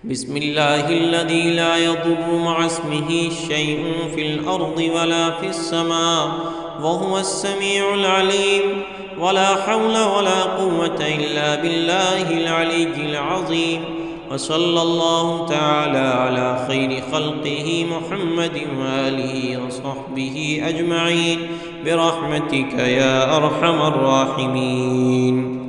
S1: بسم الله الذي لا يضر مع اسمه شيء في الأرض ولا في السماء وهو السميع العليم ولا حول ولا قوة إلا بالله العلي العظيم وصلى الله تعالى على خير خلقه محمد وآله وصحبه أجمعين برحمتك يا أرحم الراحمين.